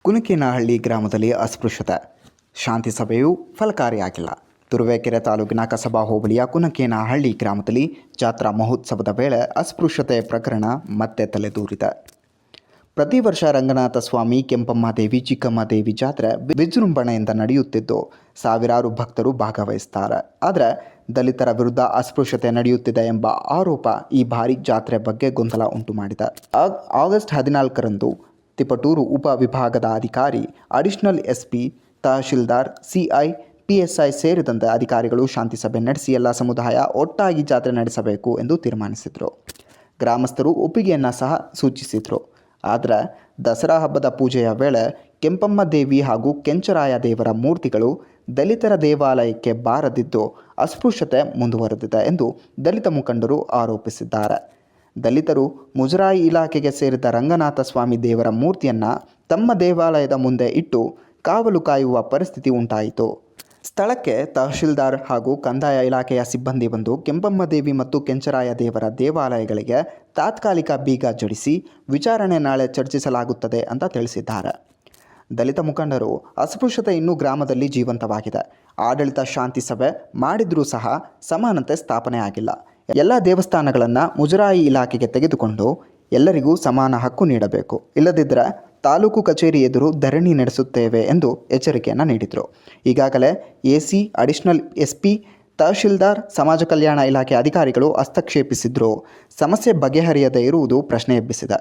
ಕುನಕೇನಹಳ್ಳಿ ಗ್ರಾಮದಲ್ಲಿ ಅಸ್ಪೃಶ್ಯತೆ ಶಾಂತಿ ಸಭೆಯೂ ಫಲಕಾರಿಯಾಗಿಲ್ಲ. ತುರುವೇಕೆರೆ ತಾಲೂಕಿನ ಕಸಬಾ ಹೋಬಳಿಯ ಕುನಕೇನಹಳ್ಳಿ ಗ್ರಾಮದಲ್ಲಿ ಜಾತ್ರಾ ಮಹೋತ್ಸವದ ವೇಳೆ ಅಸ್ಪೃಶ್ಯತೆ ಪ್ರಕರಣ ಮತ್ತೆ ತಲೆದೂರಿದೆ. ಪ್ರತಿ ವರ್ಷ ರಂಗನಾಥ ಸ್ವಾಮಿ, ಕೆಂಪಮ್ಮ ದೇವಿ, ಚಿಕ್ಕಮ್ಮ ದೇವಿ ಜಾತ್ರೆ ವಿಜೃಂಭಣೆಯಿಂದ ನಡೆಯುತ್ತಿದ್ದು ಸಾವಿರಾರು ಭಕ್ತರು ಭಾಗವಹಿಸುತ್ತಾರೆ. ಆದರೆ ದಲಿತರ ವಿರುದ್ಧ ಅಸ್ಪೃಶ್ಯತೆ ನಡೆಯುತ್ತಿದೆ ಎಂಬ ಆರೋಪ ಈ ಬಾರಿ ಜಾತ್ರೆ ಬಗ್ಗೆ ಗೊಂದಲ ಉಂಟು ಮಾಡಿದೆ. ಆಗಸ್ಟ್ 14ರಂದು ತಿಪಟೂರು ಉಪ ವಿಭಾಗದ ಅಧಿಕಾರಿ, additional SP, tahsildar, CI, PSI ಸೇರಿದಂತೆ ಅಧಿಕಾರಿಗಳು ಶಾಂತಿ ಸಭೆ ನಡೆಸಿ ಎಲ್ಲ ಸಮುದಾಯ ಒಟ್ಟಾಗಿ ಜಾತ್ರೆ ನಡೆಸಬೇಕು ಎಂದು ತೀರ್ಮಾನಿಸಿದರು. ಗ್ರಾಮಸ್ಥರು ಒಪ್ಪಿಗೆಯನ್ನು ಸಹ ಸೂಚಿಸಿದರು. ಆದರೆ ದಸರಾ ಹಬ್ಬದ ಪೂಜೆಯ ವೇಳೆ ಕೆಂಪಮ್ಮ ದೇವಿ ಹಾಗೂ ಕೆಂಚರಾಯ ದೇವರ ಮೂರ್ತಿಗಳು ದಲಿತರ ದೇವಾಲಯಕ್ಕೆ ಬಾರದಿದ್ದು ಅಸ್ಪೃಶ್ಯತೆ ಮುಂದುವರೆದಿದೆ ಎಂದು ದಲಿತ ಮುಖಂಡರು ಆರೋಪಿಸಿದ್ದಾರೆ. ದಲಿತರು ಮುಜರಾಯಿ ಇಲಾಖೆಗೆ ಸೇರಿದ ರಂಗನಾಥ ಸ್ವಾಮಿ ದೇವರ ಮೂರ್ತಿಯನ್ನು ತಮ್ಮ ದೇವಾಲಯದ ಮುಂದೆ ಇಟ್ಟು ಕಾವಲು ಕಾಯುವ ಪರಿಸ್ಥಿತಿ ಉಂಟಾಯಿತು. ಸ್ಥಳಕ್ಕೆ ತಹಶೀಲ್ದಾರ್ ಹಾಗೂ ಕಂದಾಯ ಇಲಾಖೆಯ ಸಿಬ್ಬಂದಿ ಬಂದು ಕೆಂಪಮ್ಮ ದೇವಿ ಮತ್ತು ಕೆಂಚರಾಯ ದೇವರ ದೇವಾಲಯಗಳಿಗೆ ತಾತ್ಕಾಲಿಕ ಬೀಗ ಜಡಿಸಿ ವಿಚಾರಣೆ ನಾಳೆ ಚರ್ಚಿಸಲಾಗುತ್ತದೆ ಅಂತ ತಿಳಿಸಿದ್ದಾರೆ. ದಲಿತ ಮುಖಂಡರು ಅಸ್ಪೃಶ್ಯತೆ ಇನ್ನೂ ಗ್ರಾಮದಲ್ಲಿ ಜೀವಂತವಾಗಿದೆ. ಆಡಳಿತ ಶಾಂತಿ ಸಭೆ ಮಾಡಿದ್ರೂ ಸಹ ಸಮಾನತೆ ಸ್ಥಾಪನೆ ಆಗಿಲ್ಲ. ಎಲ್ಲ ದೇವಸ್ಥಾನಗಳನ್ನು ಮುಜರಾಯಿ ಇಲಾಖೆಗೆ ತೆಗೆದುಕೊಂಡು ಎಲ್ಲರಿಗೂ ಸಮಾನ ಹಕ್ಕು ನೀಡಬೇಕು. ಇಲ್ಲದಿದ್ದರೆ ತಾಲೂಕು ಕಚೇರಿ ಎದುರು ಧರಣಿ ನಡೆಸುತ್ತೇವೆ ಎಂದು ಎಚ್ಚರಿಕೆಯನ್ನು ನೀಡಿದರು. ಈಗಾಗಲೇ AC, ಅಡಿಷನಲ್ SP, ತಹಶೀಲ್ದಾರ್, ಸಮಾಜ ಕಲ್ಯಾಣ ಇಲಾಖೆ ಅಧಿಕಾರಿಗಳು ಹಸ್ತಕ್ಷೇಪಿಸಿದ್ದರೂ ಸಮಸ್ಯೆ ಬಗೆಹರಿಯದೇ ಇರುವುದು ಪ್ರಶ್ನೆ ಎಬ್ಬಿಸಿದೆ.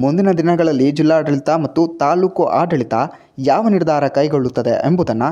ಮುಂದಿನ ದಿನಗಳಲ್ಲಿ ಜಿಲ್ಲಾಡಳಿತ ಮತ್ತು ತಾಲೂಕು ಆಡಳಿತ ಯಾವ ನಿರ್ಧಾರ ಕೈಗೊಳ್ಳುತ್ತದೆ ಎಂಬುದನ್ನು